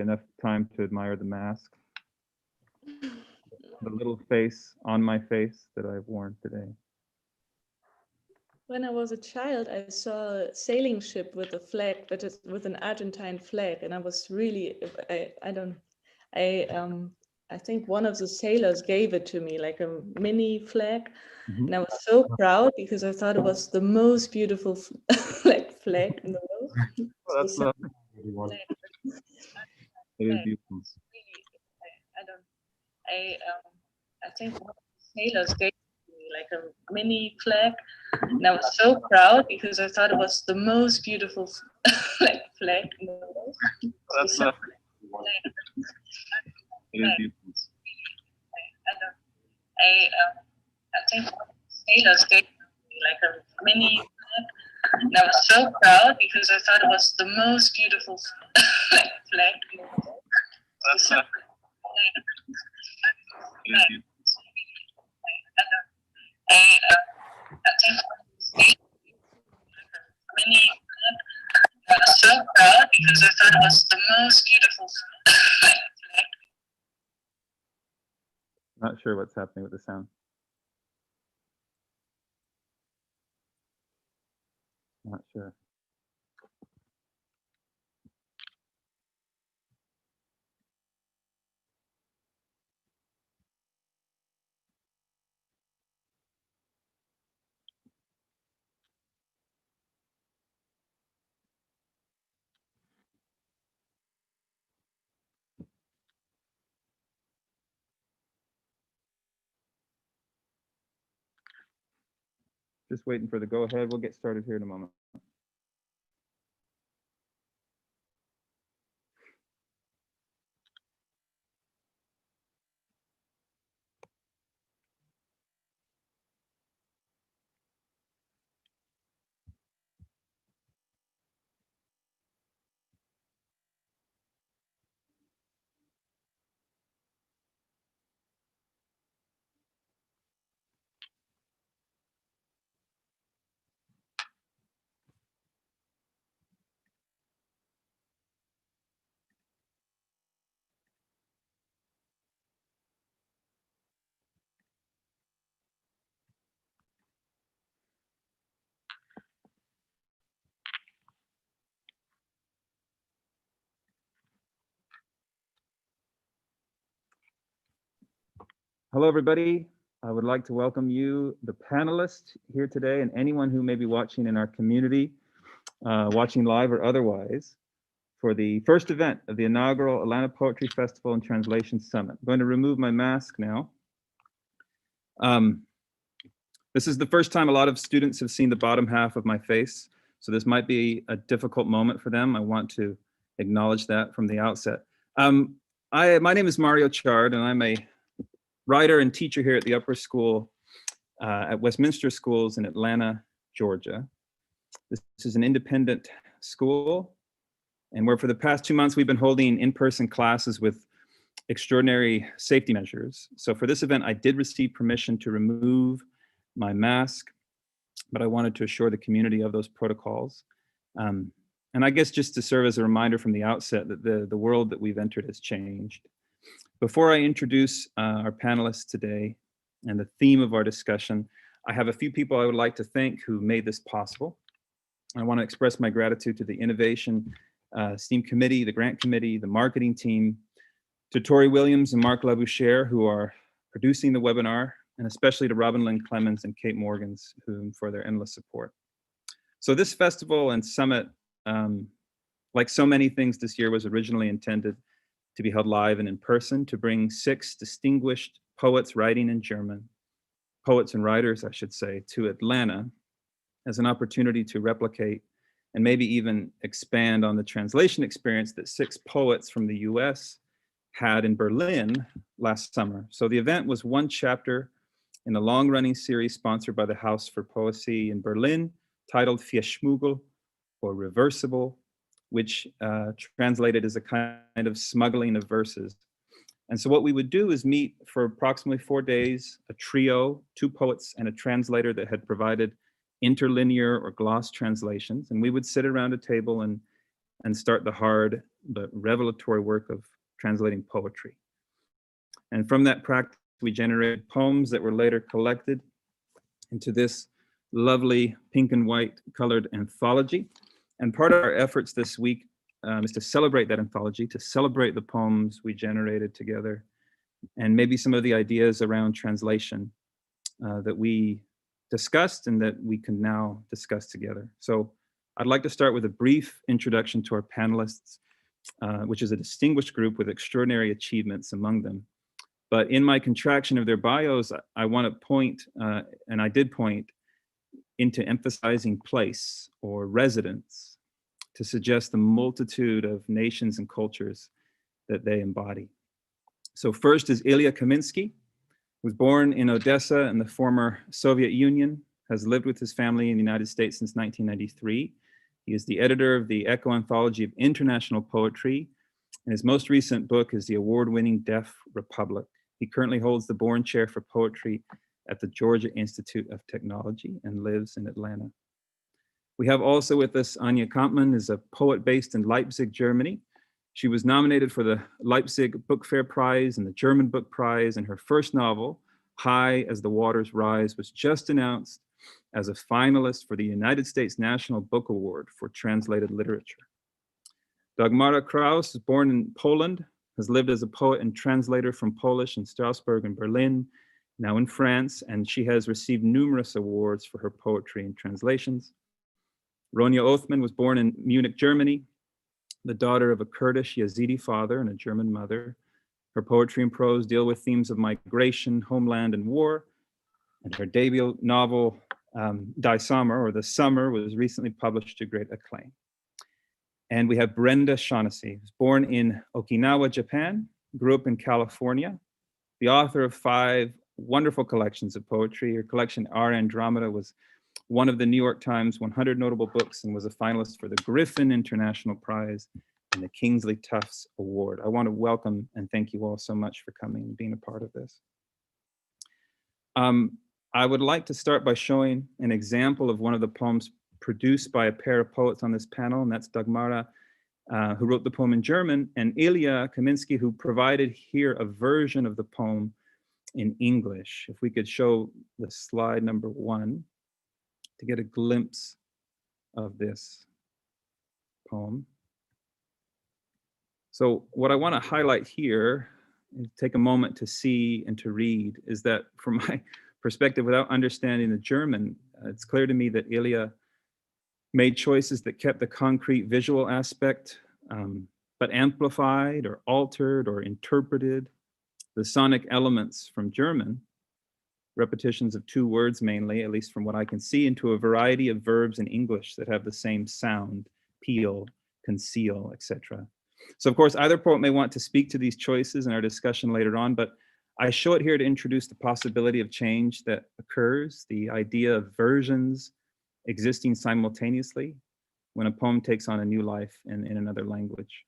enough time to admire the mask, the little face on my face that I've worn today. When I was a child, I saw a sailing ship with a flag, but it's with an Argentine flag, and I was really, I think one of the sailors gave it to me, like a mini flag, and I was so proud because I thought it was the most beautiful flag in the world. Well, that's lovely. It is beautiful. I think one of the sailors gave me like a mini flag, and I was so proud because I thought it was the most beautiful flag in the world. Well, that's lovely. It is beautiful. I think one of the sailors gave me like a mini flag, and I was so proud because I thought it was the most beautiful flag in the world. That's lovely. It is beautiful. I think I was so proud because I thought it was the most beautiful flag. Not sure what's happening with the sound. Not sure. Just waiting for the go ahead. We'll get started here in a moment. Hello, everybody. I would like to welcome you, the panelists here today, and anyone who may be watching in our community, watching live or otherwise, for the first event of the inaugural Atlanta Poetry Festival and Translation Summit. I'm going to remove my mask now. This is the first time a lot of students have seen the bottom half of my face, so this might be a difficult moment for them. I want to acknowledge that from the outset. My name is Mario Chard, and I'm a writer and teacher here at the Upper School at Westminster Schools in Atlanta, Georgia. This is an independent school, and where for the past 2 months we've been holding in-person classes with extraordinary safety measures. So for this event, I did receive permission to remove my mask, but I wanted to assure the community of those protocols. And I guess just to serve as a reminder from the outset that the world that we've entered has changed. Before I introduce our panelists today and the theme of our discussion, I have a few people I would like to thank who made this possible. I want to express my gratitude to the Innovation STEAM Committee, the Grant Committee, the marketing team, to Tori Williams and Mark Labouchere, who are producing the webinar, and especially to Robin Lynn Clemens and Kate Morgans, for their endless support. So this festival and summit, like so many things this year, was originally intended to be held live and in person, to bring 6 distinguished poets writing in German, poets and writers, I should say, to Atlanta as an opportunity to replicate and maybe even expand on the translation experience that 6 poets from the US had in Berlin last summer. So the event was one chapter in a long-running series sponsored by the House for Poesy in Berlin, titled Verschmuggel, or Reversible, which translated as a kind of smuggling of verses. And so what we would do is meet for approximately 4 days, a trio, 2 poets and a translator that had provided interlinear or gloss translations. And we would sit around a table and start the hard but revelatory work of translating poetry. And from that practice, we generated poems that were later collected into this lovely pink and white colored anthology. And part of our efforts this week is to celebrate that anthology, to celebrate the poems we generated together, and maybe some of the ideas around translation that we discussed and that we can now discuss together. So I'd like to start with a brief introduction to our panelists, which is a distinguished group with extraordinary achievements among them. But in my contraction of their bios, I want to point, and I did point, into emphasizing place or residence to suggest the multitude of nations and cultures that they embody. So first is Ilya Kaminsky, was born in Odessa in the former Soviet Union, has lived with his family in the United States since 1993. He is the editor of the Echo Anthology of International Poetry, and his most recent book is the award-winning Deaf Republic. He currently holds the Bourne Chair for Poetry at the Georgia Institute of Technology and lives in Atlanta. We have also with us Ronia Oathman, is a poet based in Leipzig, Germany. She was nominated for the Leipzig Book Fair Prize and the German Book Prize, and her first novel, High as the Waters Rise, was just announced as a finalist for the United States National Book Award for Translated Literature. Dagmara Krause was born in Poland, has lived as a poet and translator from Polish in Strasbourg and Berlin, now in France, and she has received numerous awards for her poetry and translations. Ronia Oathman was born in Munich, Germany, the daughter of a Kurdish Yazidi father and a German mother. Her poetry and prose deal with themes of migration, homeland, and war. And her debut novel, Die Sommer, or The Summer, was recently published to great acclaim. And we have Brenda Shaughnessy, who's born in Okinawa, Japan, grew up in California, the author of 5 wonderful collections of poetry. Her collection, Our Andromeda, was one of the New York Times 100 Notable Books and was a finalist for the Griffin International Prize and the Kingsley Tufts Award. I want to welcome and thank you all so much for coming and being a part of this. I would like to start by showing an example of one of the poems produced by a pair of poets on this panel, and that's Dagmara, who wrote the poem in German, and Ilya Kaminsky, who provided here a version of the poem in English. If we could show the slide number 1 to get a glimpse of this poem. So what I want to highlight here, and take a moment to see and to read, is that from my perspective, without understanding the German, it's clear to me that Ilya made choices that kept the concrete visual aspect, but amplified or altered or interpreted the sonic elements from German, repetitions of 2 words mainly, at least from what I can see, into a variety of verbs in English that have the same sound, peel, conceal, etc. So of course, either poet may want to speak to these choices in our discussion later on, but I show it here to introduce the possibility of change that occurs, the idea of versions existing simultaneously when a poem takes on a new life in another language.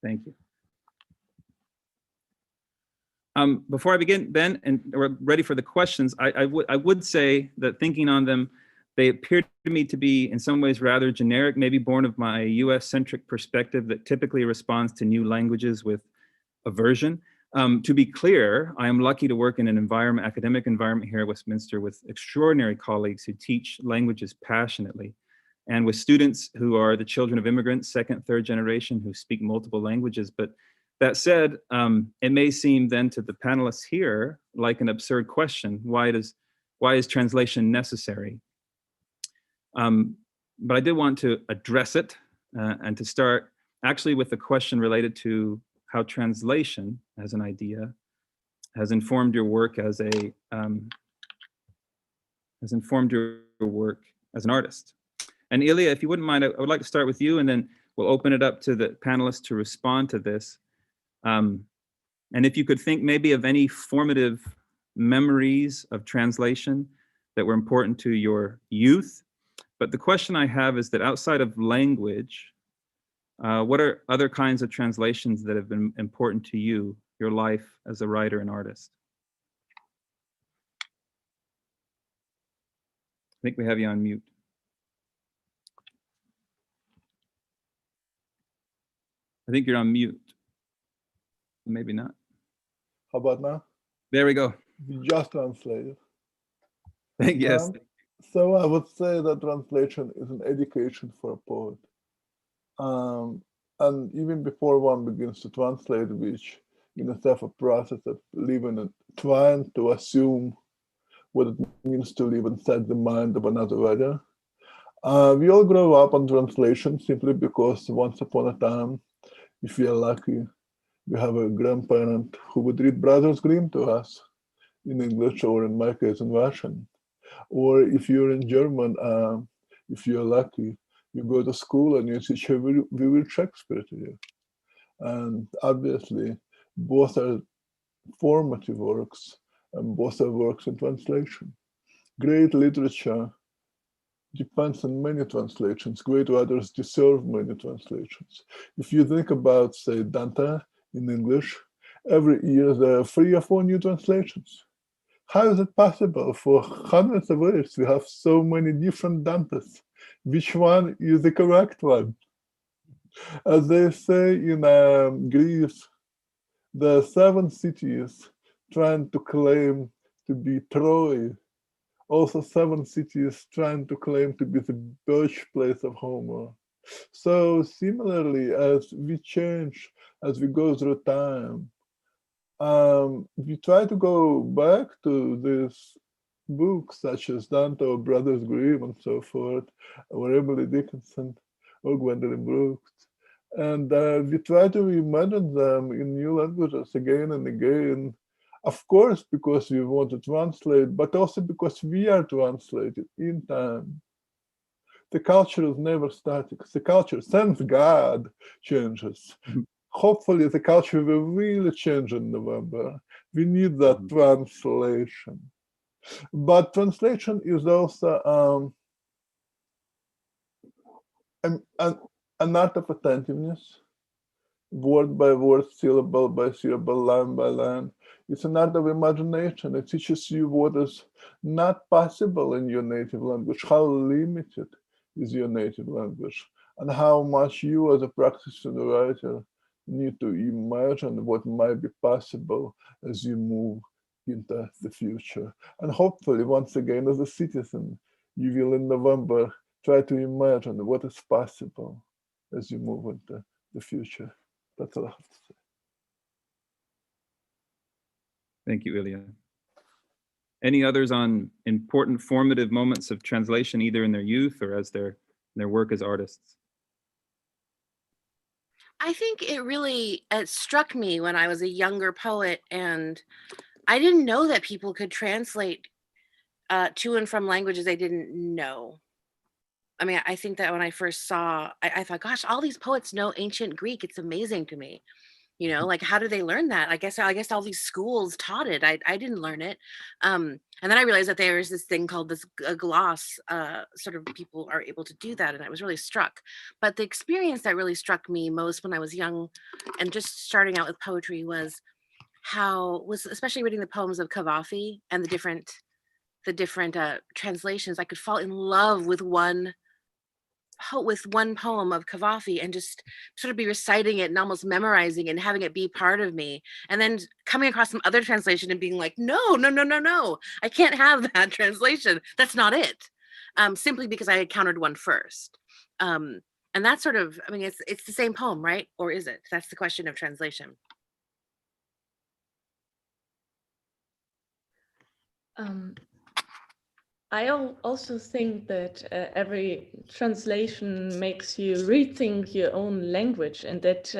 Thank you. Before I begin, Ben, and we're ready for the questions, I would say that thinking on them, they appear to me to be in some ways rather generic, maybe born of my US-centric perspective that typically responds to new languages with aversion. To be clear, I am lucky to work in an environment, academic environment here at Westminster with extraordinary colleagues who teach languages passionately, and with students who are the children of immigrants, 2nd, 3rd generation, who speak multiple languages. But that said, it may seem then to the panelists here like an absurd question. Why is translation necessary? But I did want to address it and to start actually with the question related to how translation as an idea has informed your work as an artist. And Ilya, if you wouldn't mind, I would like to start with you, and then we'll open it up to the panelists to respond to this. And if you could think maybe of any formative memories of translation that were important to your youth. But the question I have is that outside of language, what are other kinds of translations that have been important to you, your life as a writer and artist? I think we have you on mute. I think you're on mute. Maybe not. How about now? There we go. We just translated. Yes. So I would say that translation is an education for a poet. And even before one begins to translate, which in itself a process of living and trying to assume what it means to live inside the mind of another writer. We all grow up on translation simply because once upon a time, if we are lucky, we have a grandparent who would read Brothers Grimm to us in English, or in my case in Russian. Or if you're in German, if you're lucky, you go to school and your teacher will read Shakespeare to you. And obviously, both are formative works and both are works in translation. Great literature depends on many translations. Great writers deserve many translations. If you think about, say, Dante in English, every year there are 3 or 4 new translations. How is it possible? For hundreds of years, we have so many different Dantes. Which one is the correct one? As they say in Greece, there are 7 cities trying to claim to be Troy. Also 7 cities trying to claim to be the birthplace of Homer. So similarly, as we change, as we go through time, we try to go back to these books such as Dante or Brothers Grimm and so forth, or Emily Dickinson or Gwendolyn Brooks. And we try to reimagine them in new languages again and again. Of course, because we want to translate, but also because we are translated in time. The culture is never static. The culture, thank God, changes. Hopefully the culture will really change in November. We need that translation. But translation is also an art of attentiveness, word by word, syllable by syllable, line by line. It's an art of imagination. It teaches you what is not possible in your native language, how limited is your native language, and how much you as a practicing writer need to imagine what might be possible as you move into the future. And hopefully, once again, as a citizen, you will in November try to imagine what is possible as you move into the future. That's all I have to say. Thank you, Ilya. Any others on important formative moments of translation, either in their youth or as their work as artists? I think it struck me when I was a younger poet, and I didn't know that people could translate to and from languages they didn't know. I mean, I think that when I first saw, I thought, gosh, all these poets know ancient Greek. It's amazing to me. You know, like, how do they learn that? I guess all these schools taught it. I didn't learn it. And then I realized that there is this thing called a gloss, sort of people are able to do that. And I was really struck. But the experience that really struck me most when I was young and just starting out with poetry was especially reading the poems of Cavafy and the different translations. I could fall in love with one poem of Cavafy and just sort of be reciting it and almost memorizing it and having it be part of me, and then coming across some other translation and being like, no, I can't have that translation, that's not it, simply because I encountered one first. And that's sort of, I mean, it's the same poem, right? Or is it? That's the question of translation. I also think that every translation makes you rethink your own language, and that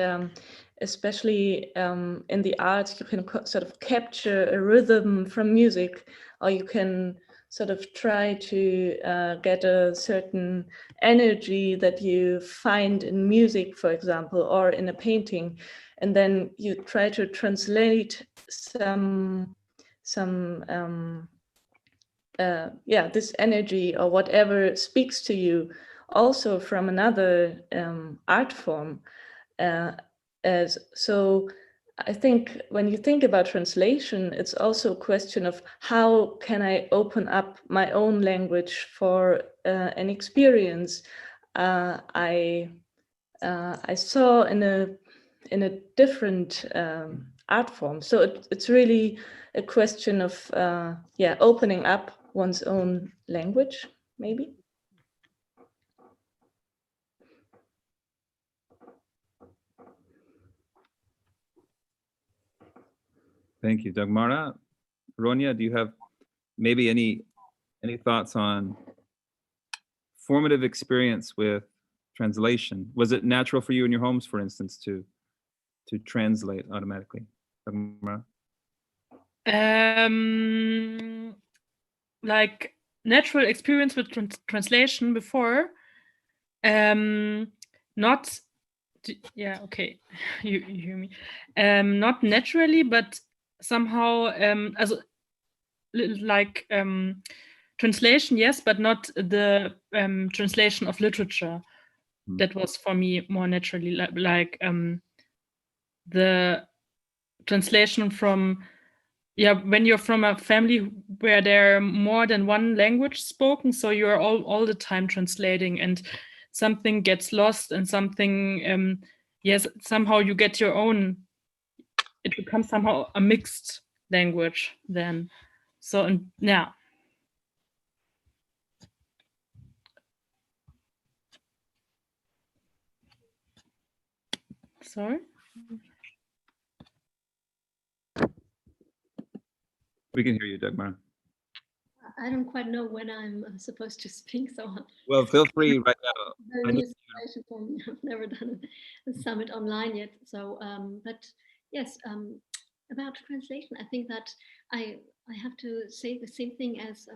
especially in the arts, you can sort of capture a rhythm from music, or you can sort of try to get a certain energy that you find in music, for example, or in a painting, and then you try to translate this energy or whatever speaks to you also from another art form. So I think when you think about translation, it's also a question of how can I open up my own language for an experience. I saw in in a different art form. So it's really a question of opening up one's own language, maybe. Thank you, Dagmara. Ronia, do you have maybe any thoughts on formative experience with translation? Was it natural for you in your homes, for instance, to translate automatically? Dagmara? Like natural experience with translation before, not, yeah, okay, you hear me, not naturally, but somehow, also, like translation, yes, but not the translation of literature. That was for me more naturally, like the translation from, when you're from a family where there are more than one language spoken, so you're all the time translating, and something gets lost and something, yes, somehow you get your own, it becomes somehow a mixed language then. So, and yeah. Sorry? We can hear you, Dagmara. I don't quite know when I'm supposed to speak, so well, feel free right now. very new situation for me. I've never done a summit online yet, so but yes, about translation, I think that I have to say the same thing as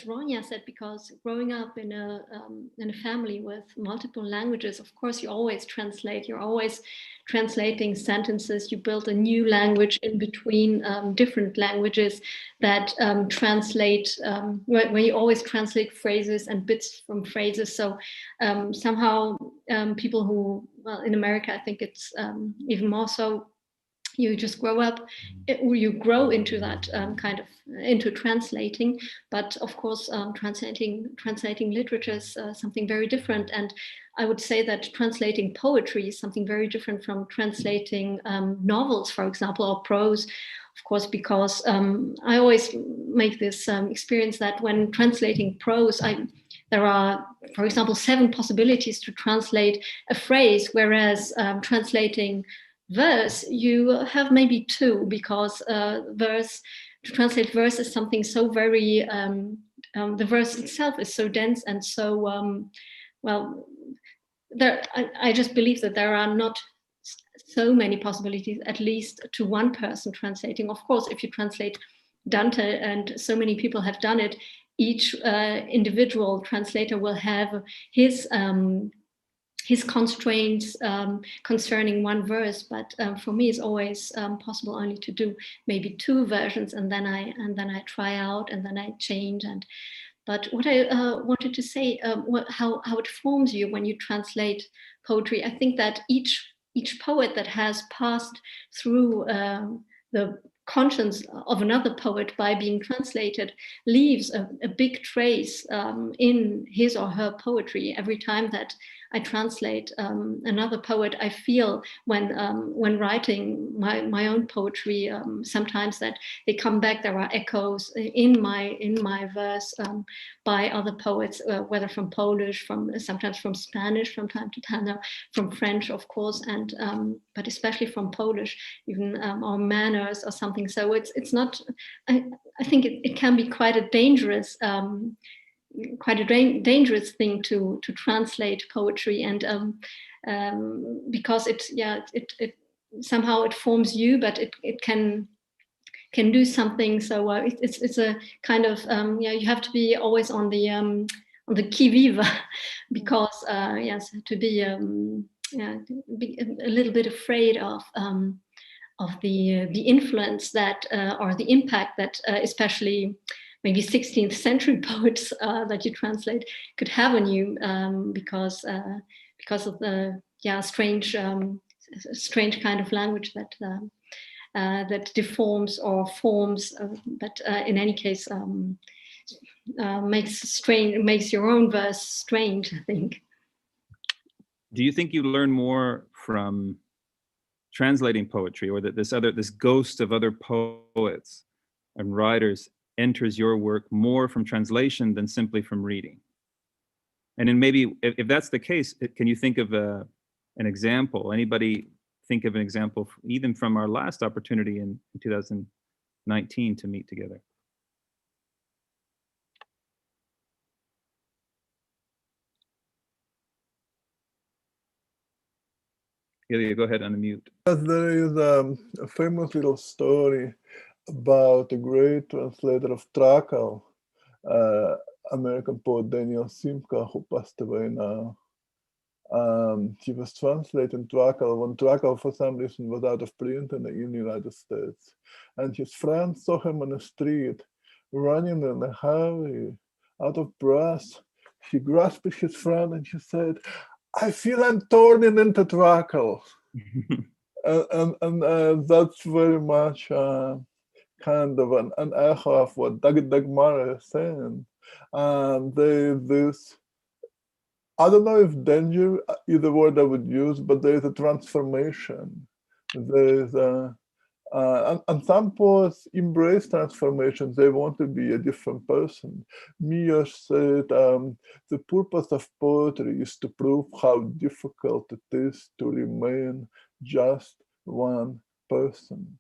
Ronia said, because growing up in a family with multiple languages, of course, you always translate. You're always translating sentences. You build a new language in between different languages that translate, where you always translate phrases and bits from phrases. So somehow people who, well, in America, I think it's even more so, you just grow up, you grow into that kind of, into translating. But of course, translating literature is something very different. And I would say that translating poetry is something very different from translating novels, for example, or prose. Of course, because I always make this experience that when translating prose, there are, for example, 7 possibilities to translate a phrase, whereas translating verse, you have maybe 2, because verse, to translate verse is something so very, the verse itself is so dense and so, well, I just believe that there are not so many possibilities, at least to one person translating. Of course, if you translate Dante, and so many people have done it, each individual translator will have his constraints concerning one verse, but for me it's always possible only to do maybe 2 versions, and then I try out, and then I change. But what I wanted to say, how it forms you when you translate poetry, I think that each poet that has passed through the conscience of another poet by being translated leaves a big trace in his or her poetry. Every time that I translate another poet, I feel when writing my own poetry, sometimes that they come back. There are echoes in my verse by other poets, whether from Polish, sometimes from Spanish, from time to time, from French, of course, and but especially from Polish, even or manners or something. So it's not. I think it can be quite a dangerous. Dangerous thing to translate poetry, and because it somehow it forms you, but it can do something. So it's a kind of you have to be always on the qui vive, because yes, to be be a little bit afraid of the influence that or the impact that especially maybe 16th century poets that you translate could have on you, because of the strange kind of language that that deforms or forms, but in any case makes your own verse strange, I think. Do you think you learn more from translating poetry, or that this ghost of other poets and writers enters your work more from translation than simply from reading. And then maybe if that's the case, can you think of an example? Anybody think of an example, even from our last opportunity in 2019 to meet together? Ilya, go ahead, unmute. There is a famous little story about a great translator of Trakl, American poet Daniel Simca, who passed away now. He was translating Trakl when Trakl, for some reason, was out of print in the United States. And his friend saw him on the street, running in a hurry, out of breath. He grasped his friend and he said, "I feel I'm turning into Trakl." and that's very much kind of an echo of what Dagmara is saying. This, I don't know if danger is the word I would use, but there is a transformation. There is and some poets embrace transformations. They want to be a different person. Mia said, the purpose of poetry is to prove how difficult it is to remain just one person.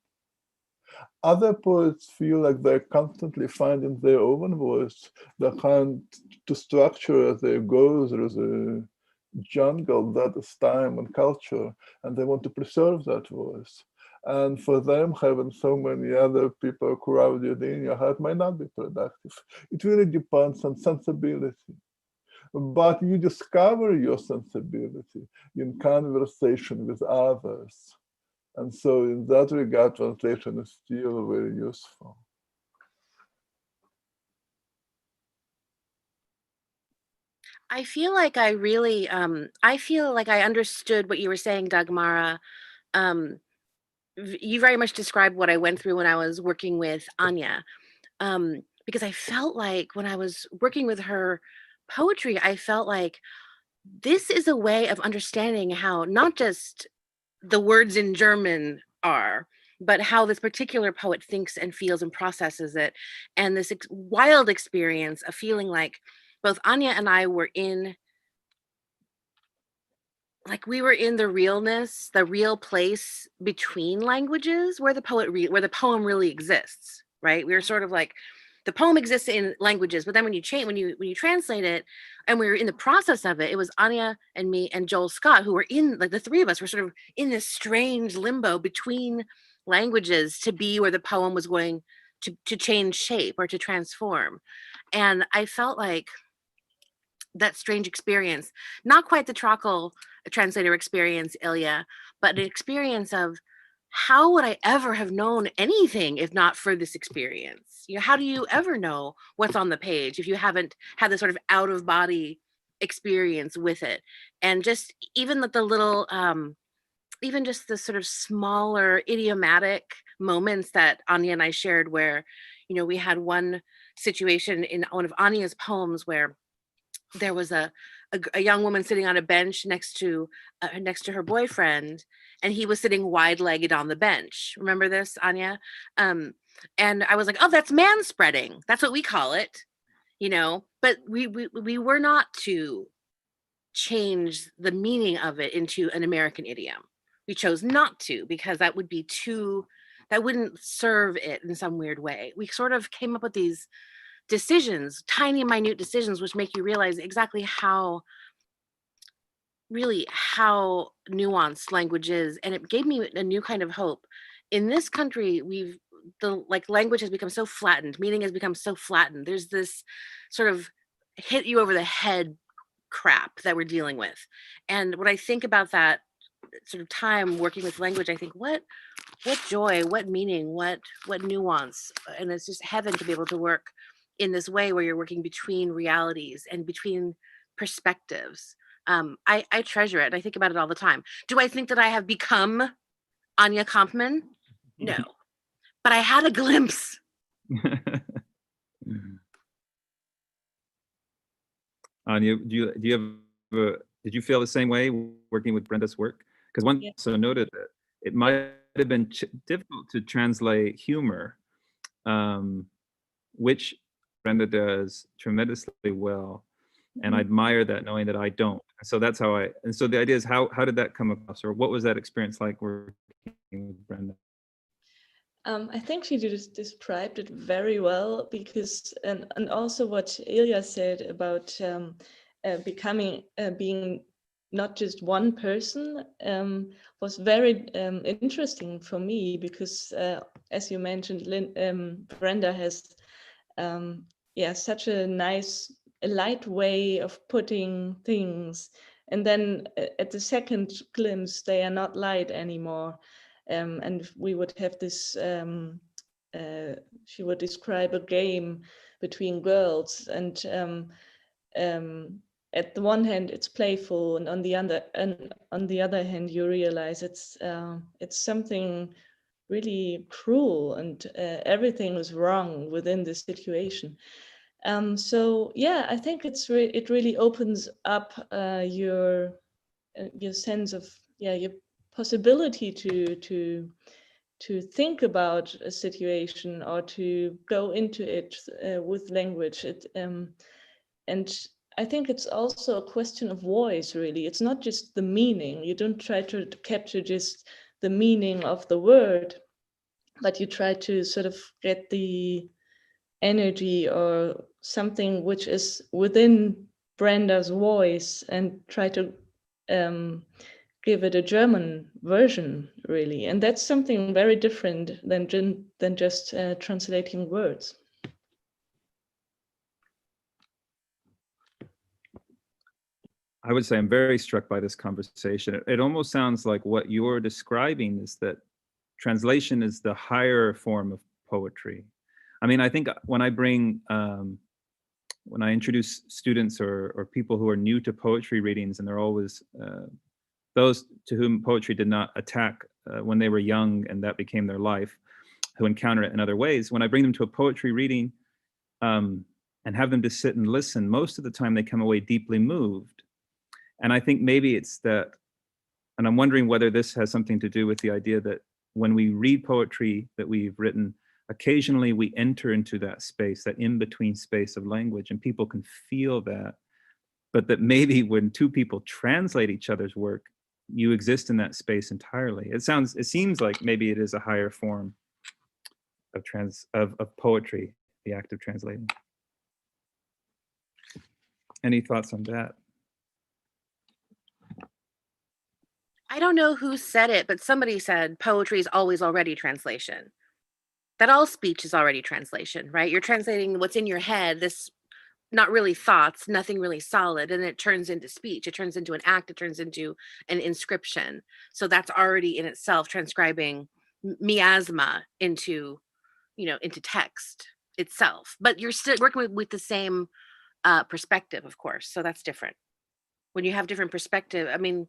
Other poets feel like they're constantly finding their own voice. They're trying to structure as they go through the jungle that is time and culture, and they want to preserve that voice. And for them, having so many other people crowded in your heart might not be productive. It really depends on sensibility. But you discover your sensibility in conversation with others. And so in that regard, translation is still very useful. I feel like I really, I feel like I understood what you were saying, Dagmara. You very much described what I went through when I was working with Anya. Because I felt like when I was working with her poetry, I felt like this is a way of understanding how not just the words in German are, but how this particular poet thinks and feels and processes it. And this wild experience of feeling like both Anya and I were in, like we were in the realness, the real place between languages where the where the poem really exists, right? We were sort of like, the poem exists in languages, but then when you translate it, and we were in the process of it, it was Anya and me and Joel Scott who were in, like the three of us were sort of in this strange limbo between languages to be where the poem was going to change shape or to transform. And I felt like that strange experience, not quite the Trakl translator experience, Ilya, but an experience of how would I ever have known anything if not for this experience? You know, how do you ever know what's on the page if you haven't had this sort of out of body experience with it? And just even the little, even just the sort of smaller idiomatic moments that Anya and I shared where, you know, we had one situation in one of Anya's poems where there was a young woman sitting on a bench next to her boyfriend, and he was sitting wide-legged on the bench. Remember this, Anya? And I was like, oh, that's manspreading. That's what we call it, you know. But we were not to change the meaning of it into an American idiom. We chose not to, because that would be too, that wouldn't serve it in some weird way. We sort of came up with these decisions, tiny, minute decisions, which make you realize exactly how nuanced language is. And it gave me a new kind of hope. In this country, language has become so flattened, meaning has become so flattened. There's this sort of hit you over the head crap that we're dealing with. And when I think about that sort of time working with language, I think, what joy, what meaning, what nuance. And it's just heaven to be able to work in this way where you're working between realities and between perspectives. I treasure it. I think about it all the time. Do I think that I have become Anya Kampman? No, but I had a glimpse. Anya, did you feel the same way working with Brenda's work? Because one also noted that it might have been difficult to translate humor, which Brenda does tremendously well. And I admire that, knowing that I don't. So that's how and so the idea is, how did that come across, or what was that experience like working with Brenda? I think she just described it very well, because, and also what Ilya said about being not just one person, was very interesting for me, because as you mentioned, Brenda has such a nice, light way of putting things, and then at the second glimpse they are not light anymore. And we would have this, she would describe a game between girls, and at the one hand it's playful, and on the other hand you realize it's something really cruel, and everything is wrong within the situation. So yeah, I think it really opens up your sense of, your possibility to think about a situation, or to go into it with language. And I think it's also a question of voice, really. It's not just the meaning. You don't try to capture just the meaning of the word, but you try to sort of get the energy or something which is within Brenda's voice, and try to give it a German version, really. And that's something very different than just translating words. I would say I'm very struck by this conversation. It almost sounds like what you're describing is that translation is the higher form of poetry. I mean, I think when I introduce students or people who are new to poetry readings, and they're always those to whom poetry did not attack when they were young and that became their life, who encounter it in other ways, when I bring them to a poetry reading and have them just sit and listen, most of the time they come away deeply moved. And I think maybe it's that, and I'm wondering whether this has something to do with the idea that when we read poetry that we've written, occasionally we enter into that space, that in-between space of language, and people can feel that. But that maybe when two people translate each other's work, you exist in that space entirely. It seems like maybe it is a higher form of poetry, the act of translating. Any thoughts on that? I don't know who said it, but somebody said poetry is always already translation. That all speech is already translation, right? You're translating what's in your head, this not really thoughts, nothing really solid, and it turns into speech. It turns into an act. It turns into an inscription. So that's already in itself transcribing miasma into, into text itself. But you're still working with the same perspective, of course. So that's different. When you have different perspective, I mean,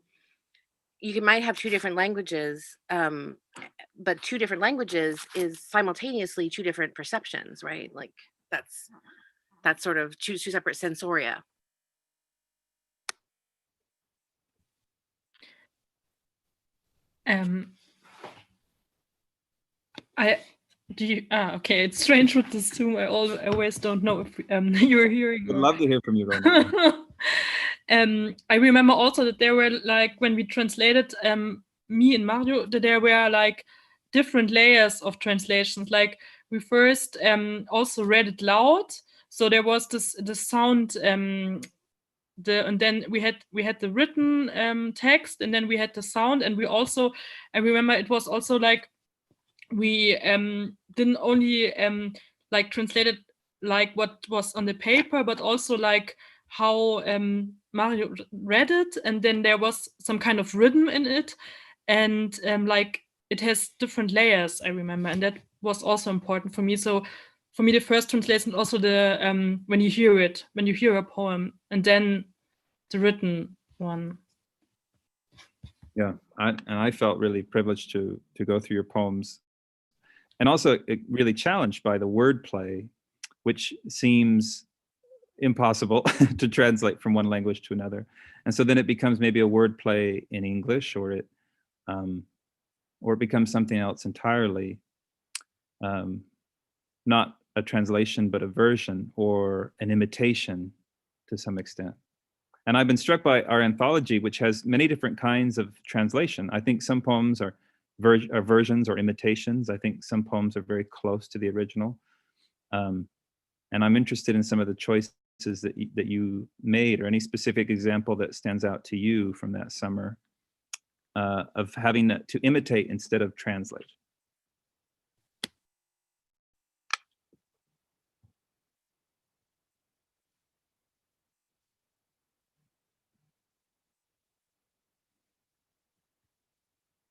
might have two different languages, but two different languages is simultaneously two different perceptions, right? Like that's sort of two separate sensoria. Okay, it's strange with this Zoom. I always don't know if you're hearing. I'd love to hear from you, Ronia. I remember also that there were, like, when we translated me and Mario, that there were like different layers of translations. Like we first also read it loud, so there was the sound, and then we had the written text, and then we had the sound, and I remember it was also like we didn't only like translated like what was on the paper, but also like how Mario read it, and then there was some kind of rhythm in it, and like it has different layers, I remember, and that was also important for me. So for me, the first translation, also the when you hear a poem, and then the written one. Yeah, I felt really privileged to go through your poems, and also really challenged by the wordplay, which seems impossible to translate from one language to another. And so then it becomes maybe a wordplay in English, or or it becomes something else entirely, not a translation, but a version or an imitation to some extent. And I've been struck by our anthology, which has many different kinds of translation. I think some poems are versions or imitations. I think some poems are very close to the original. And I'm interested in some of the choices that you made, or any specific example that stands out to you from that summer of having to imitate instead of translate.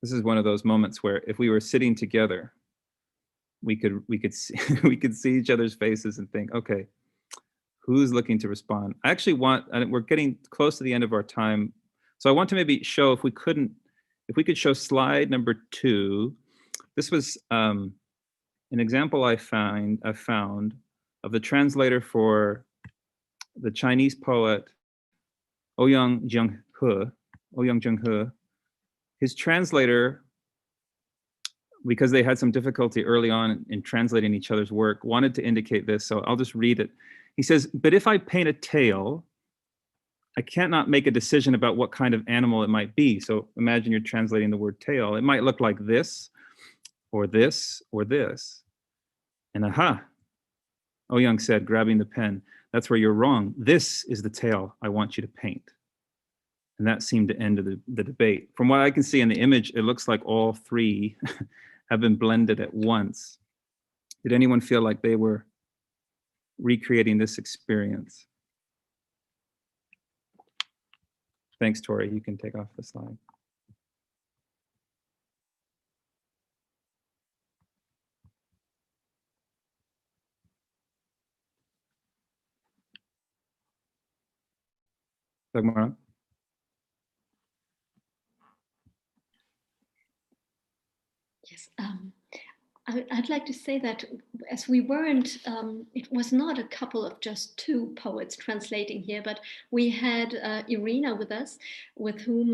This is one of those moments where if we were sitting together, we could see, we could see each other's faces and think, okay, who's looking to respond? I actually want, and we're getting close to the end of our time, so I want to maybe show, if we could show slide number 2. This was an example I found of the translator for the Chinese poet Ouyang Zhenghe. His translator, because they had some difficulty early on in translating each other's work, wanted to indicate this, so I'll just read it. He says, "But if I paint a tail, I cannot make a decision about what kind of animal it might be." So imagine you're translating the word tail. It might look like this, or this, or this. And aha, Ouyang said, grabbing the pen, "That's where you're wrong. This is the tail I want you to paint." And that seemed to end the debate. From what I can see in the image, it looks like all three have been blended at once. Did anyone feel like they were recreating this experience? Thanks, Tori. You can take off the slide. Dagmar? Yes, I'd like to say that as we weren't, it was not a couple of just 2 poets translating here, but we had Irina with us, with whom,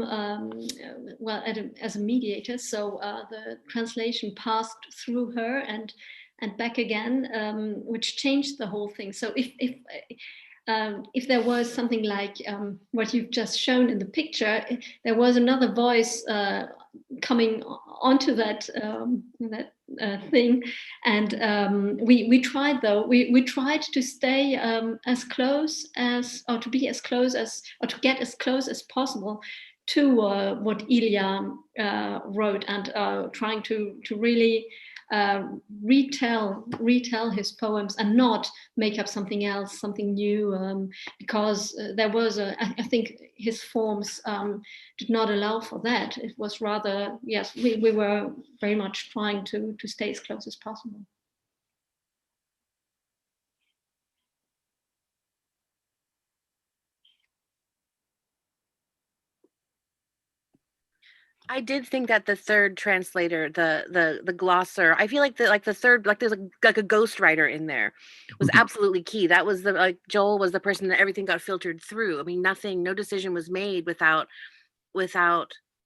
well, as a mediator, so the translation passed through her and back again, which changed the whole thing. So if there was something like what you've just shown in the picture, there was another voice coming onto that thing, and we tried, though we tried to stay as close as, or to be as close as, or to get as close as possible to what Ilya wrote, and trying to really retell his poems and not make up something else, something new, because there was I think his forms did not allow for that. It was rather, yes, we were very much trying to stay as close as possible. I did think that the third translator, the glosser, I feel like the third, like there's like a ghostwriter in there, was absolutely key. That was the, like, Joel was the person that everything got filtered through. I mean, no decision was made without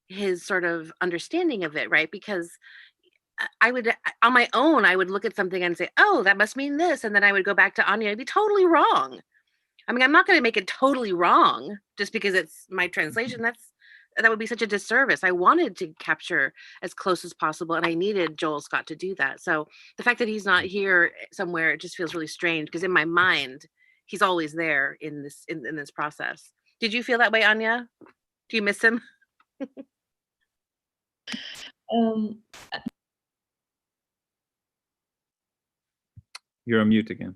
his sort of understanding of it, right? Because I would, on my own, I would look at something and say, oh, that must mean this, and then I would go back to Anya, I'd be totally wrong. I mean, I'm not going to make it totally wrong just because it's my translation. That would be such a disservice. I wanted to capture as close as possible, and I needed Joel Scott to do that. So the fact that he's not here somewhere, it just feels really strange, because in my mind, he's always there in this process. Did you feel that way, Anya? Do you miss him? You're on mute again.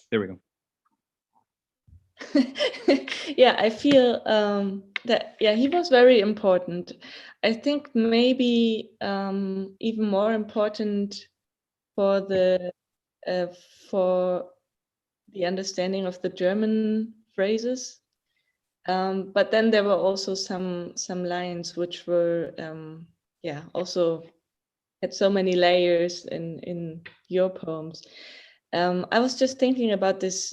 There we go. Yeah, I feel that, yeah, he was very important. I think maybe even more important for the understanding of the German phrases. But then there were also some lines which were yeah, also had so many layers in your poems. I was just thinking about this,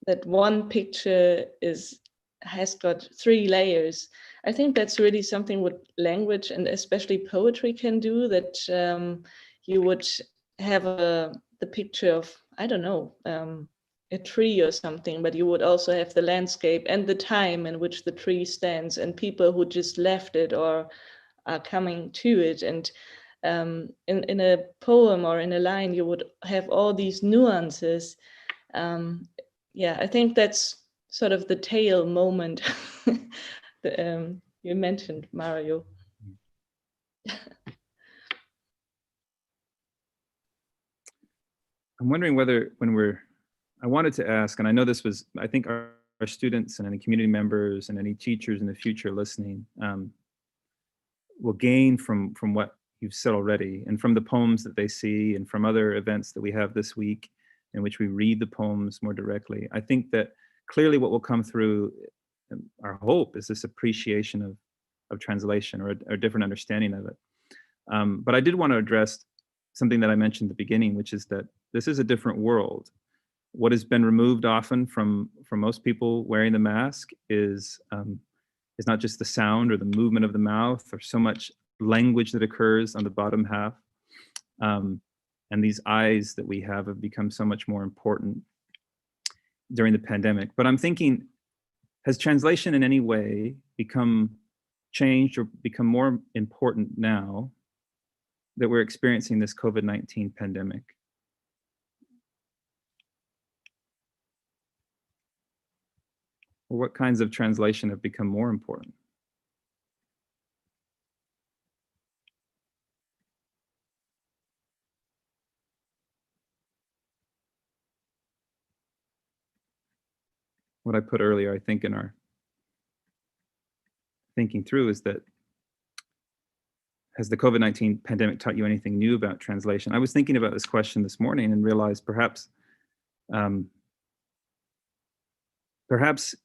that one picture is has got 3 layers. I think that's really something what language and especially poetry can do, that you would have the picture of, I don't know, a tree or something, but you would also have the landscape and the time in which the tree stands and people who just left it or are coming to it. And in a poem or in a line, you would have all these nuances. Yeah, I think that's sort of the tail moment that you mentioned, Mario. I'm wondering whether I wanted to ask, and I know this was, I think our students and any community members and any teachers in the future listening will gain from what you've said already, and from the poems that they see, and from other events that we have this week in which we read the poems more directly. I think that clearly what will come through, our hope, is this appreciation of translation, or a different understanding of it. But I did want to address something that I mentioned at the beginning, which is that this is a different world. What has been removed often from most people wearing the mask is not just the sound or the movement of the mouth, or so much language that occurs on the bottom half. And these eyes that we have become so much more important during the pandemic. But I'm thinking, has translation in any way become changed or become more important now that we're experiencing this COVID-19 pandemic? Or what kinds of translation have become more important? What I put earlier, I think, in our thinking through, is that, has the COVID-19 pandemic taught you anything new about translation? I was thinking about this question this morning and realized perhaps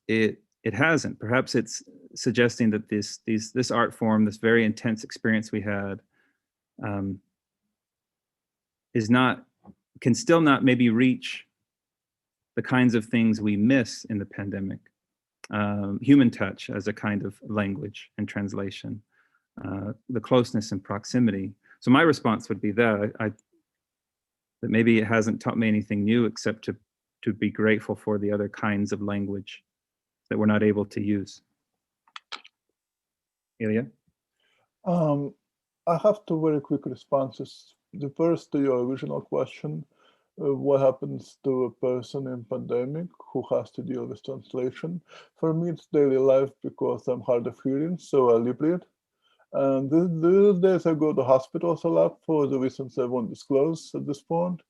it hasn't. Perhaps it's suggesting that this art form, this very intense experience we had, can still not maybe reach the kinds of things we miss in the pandemic. Human touch as a kind of language and translation, the closeness and proximity. So my response would be that maybe it hasn't taught me anything new, except to be grateful for the other kinds of language that we're not able to use. Ilya? I have 2 very quick responses. The first, to your original question, what happens to a person in pandemic who has to deal with translation? For me, it's daily life, because I'm hard of hearing, so I lip read. And these days I go to hospitals a lot for the reasons I won't disclose at this point.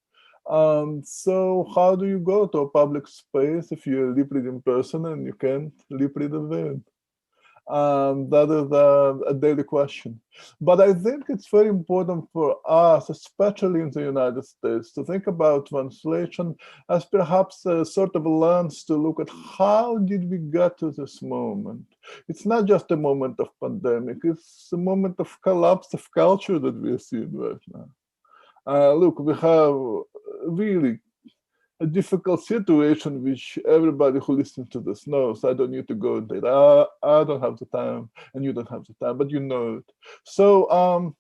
So how do you go to a public space if you're a lip reading person and you can't lip read a video? That is a daily question. But I think it's very important for us, especially in the United States, to think about translation as perhaps a sort of a lens to look at how did we get to this moment. It's not just a moment of pandemic, it's a moment of collapse of culture that we're seeing right now. Look, we have really a difficult situation, which everybody who listens to this knows. I don't need to go into it. I don't have the time, and you don't have the time, but you know it. So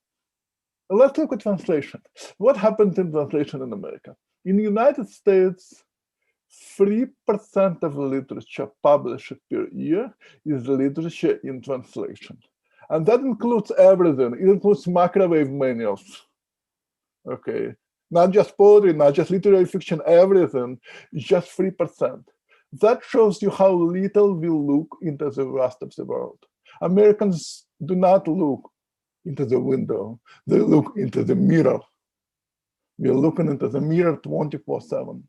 let's look at translation. What happened in translation in America? In the United States, 3% of literature published per year is literature in translation. And that includes everything. It includes microwave manuals. Okay. Not just poetry, not just literary fiction, everything, just 3%. That shows you how little we look into the rest of the world. Americans do not look into the window, they look into the mirror. We're looking into the mirror 24/7.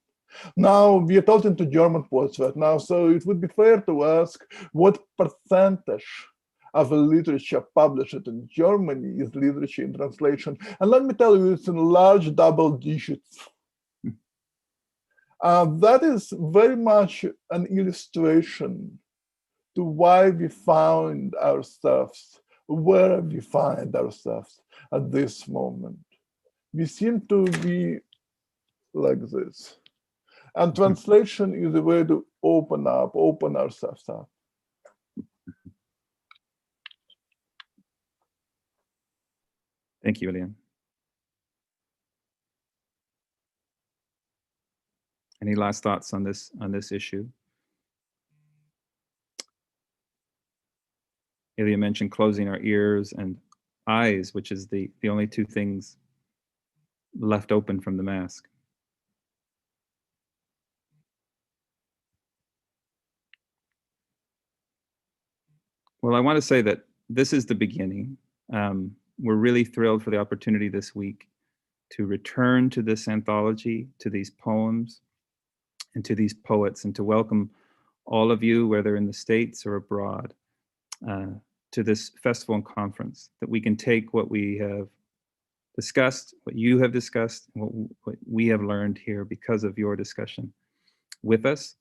Now, we are talking to German poets right now, so it would be fair to ask what percentage of literature published in Germany is literature in translation. And let me tell you, it's in large double digits. That is very much an illustration to why we found ourselves, where we find ourselves at this moment. We seem to be like this. And translation is a way to open ourselves up. Thank you, Elian. Any last thoughts on this issue? Ilya mentioned closing our ears and eyes, which is the only two things left open from the mask. Well, I want to say that this is the beginning. We're really thrilled for the opportunity this week to return to this anthology, to these poems, and to these poets, and to welcome all of you, whether in the States or abroad, to this festival and conference, that we can take what we have discussed, what you have discussed, and what we have learned here because of your discussion with us.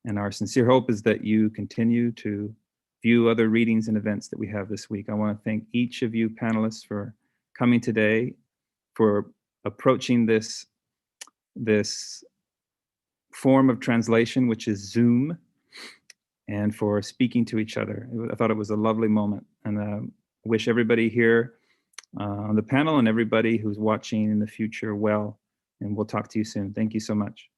And our sincere hope is that you continue to view other readings and events that we have this week. I want to thank each of you panelists for coming today, for approaching this form of translation, which is Zoom, and for speaking to each other. I thought it was a lovely moment, and I wish everybody here on the panel and everybody who's watching in the future well, and we'll talk to you soon. Thank you so much.